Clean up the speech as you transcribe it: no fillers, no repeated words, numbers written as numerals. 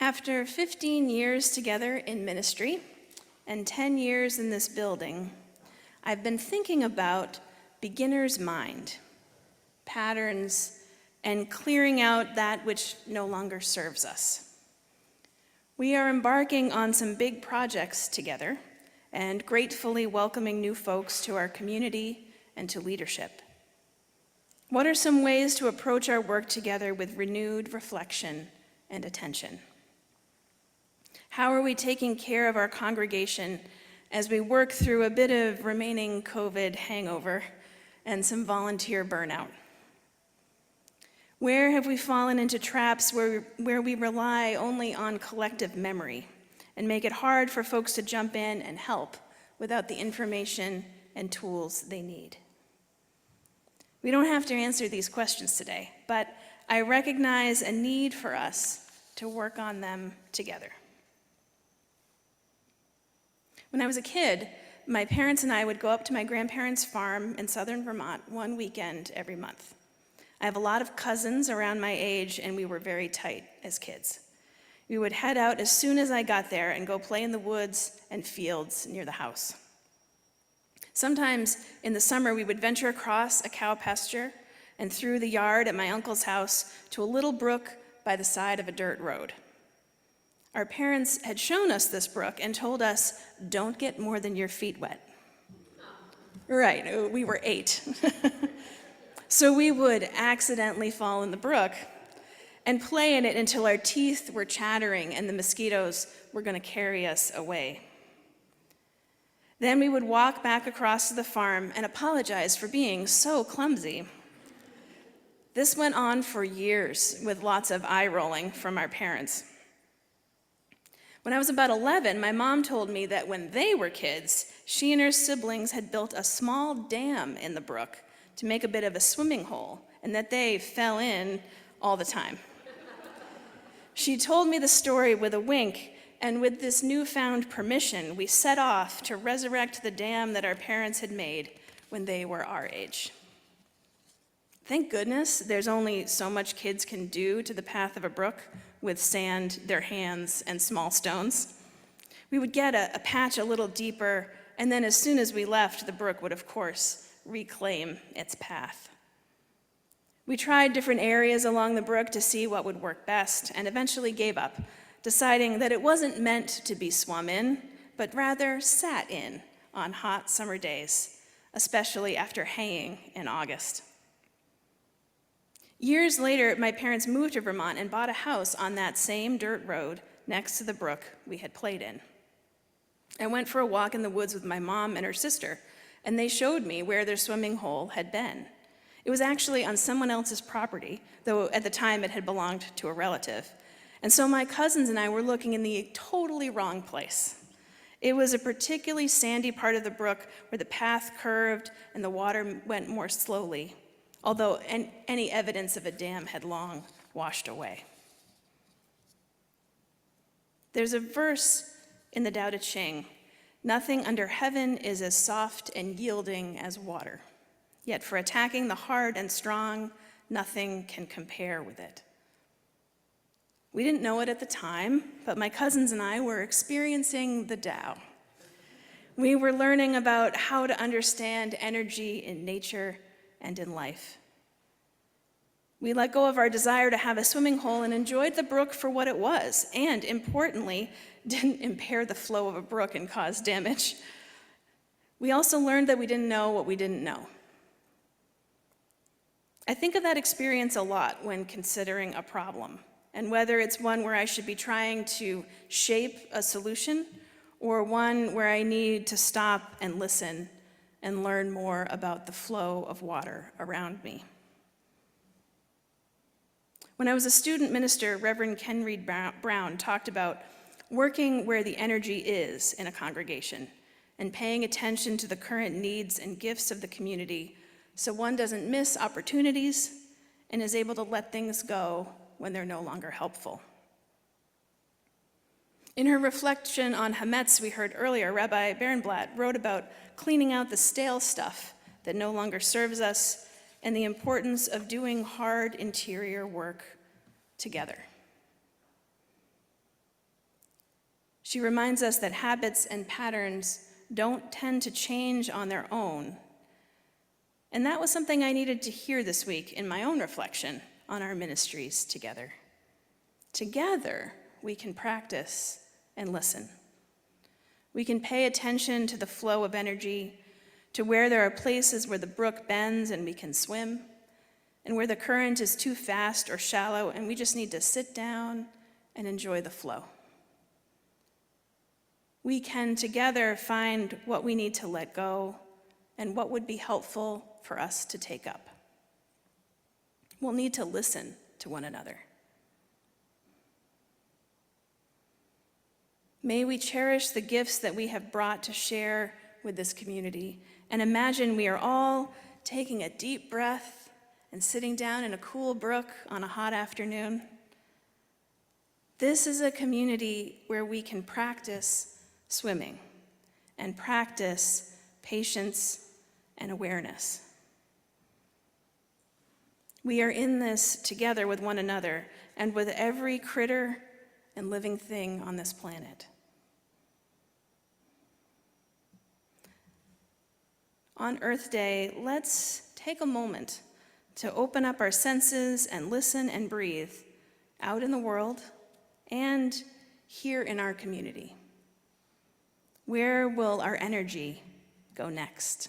After 15 years together in ministry and 10 years in this building, I've been thinking about beginner's mind, patterns, and clearing out that which no longer serves us. We are embarking on some big projects together and gratefully welcoming new folks to our community and to leadership. What are some ways to approach our work together with renewed reflection and attention? How are we taking care of our congregation as we work through a bit of remaining COVID hangover and some volunteer burnout? Where have we fallen into traps where we rely only on collective memory and make it hard for folks to jump in and help without the information and tools they need? We don't have to answer these questions today, but I recognize a need for us to work on them together. When I was a kid, my parents and I would go up to my grandparents' farm in southern Vermont one weekend every month. I have a lot of cousins around my age, and we were very tight as kids. We would head out as soon as I got there and go play in the woods and fields near the house. Sometimes in the summer, we would venture across a cow pasture and through the yard at my uncle's house to a little brook by the side of a dirt road. Our parents had shown us this brook and told us, "Don't get more than your feet wet." Right, we were 8. So we would accidentally fall in the brook and play in it until our teeth were chattering and the mosquitoes were going to carry us away. Then we would walk back across to the farm and apologize for being so clumsy. This went on for years with lots of eye rolling from our parents. When I was about 11, my mom told me that when they were kids, she and her siblings had built a small dam in the brook to make a bit of a swimming hole, and that they fell in all the time. She told me the story with a wink, and with this newfound permission, we set off to resurrect the dam that our parents had made when they were our age. Thank goodness there's only so much kids can do to the path of a brook with sand, their hands, and small stones. We would get a patch a little deeper, and then as soon as we left, the brook would, of course, reclaim its path. We tried different areas along the brook to see what would work best, and eventually gave up, deciding that it wasn't meant to be swum in, but rather sat in on hot summer days, especially after haying in August. Years later, my parents moved to Vermont and bought a house on that same dirt road next to the brook we had played in. I went for a walk in the woods with my mom and her sister, and they showed me where their swimming hole had been. It was actually on someone else's property, though at the time it had belonged to a relative. And so my cousins and I were looking in the totally wrong place. It was a particularly sandy part of the brook where the path curved and the water went more slowly, although any evidence of a dam had long washed away. There's a verse in the Tao Te Ching: "Nothing under heaven is as soft and yielding as water. Yet for attacking the hard and strong, nothing can compare with it." We didn't know it at the time, but my cousins and I were experiencing the Tao. We were learning about how to understand energy in nature and in life. We let go of our desire to have a swimming hole and enjoyed the brook for what it was, and importantly, didn't impair the flow of a brook and cause damage. We also learned that we didn't know what we didn't know. I think of that experience a lot when considering a problem, and whether it's one where I should be trying to shape a solution or one where I need to stop and listen and learn more about the flow of water around me. When I was a student minister, Reverend Ken Reed Brown talked about working where the energy is in a congregation and paying attention to the current needs and gifts of the community so one doesn't miss opportunities and is able to let things go when they're no longer helpful. In her reflection on Hametz we heard earlier, Rabbi Berenblatt wrote about cleaning out the stale stuff that no longer serves us and the importance of doing hard interior work together. She reminds us that habits and patterns don't tend to change on their own. And that was something I needed to hear this week in my own reflection on our ministries together. Together, we can practice and listen. We can pay attention to the flow of energy, to where there are places where the brook bends and we can swim, and where the current is too fast or shallow and we just need to sit down and enjoy the flow. We can together find what we need to let go and what would be helpful for us to take up. We'll need to listen to one another. May we cherish the gifts that we have brought to share with this community and imagine we are all taking a deep breath and sitting down in a cool brook on a hot afternoon. This is a community where we can practice swimming and practice patience and awareness. We are in this together with one another and with every critter and living thing on this planet. On Earth Day, let's take a moment to open up our senses and listen and breathe out in the world and here in our community. Where will our energy go next?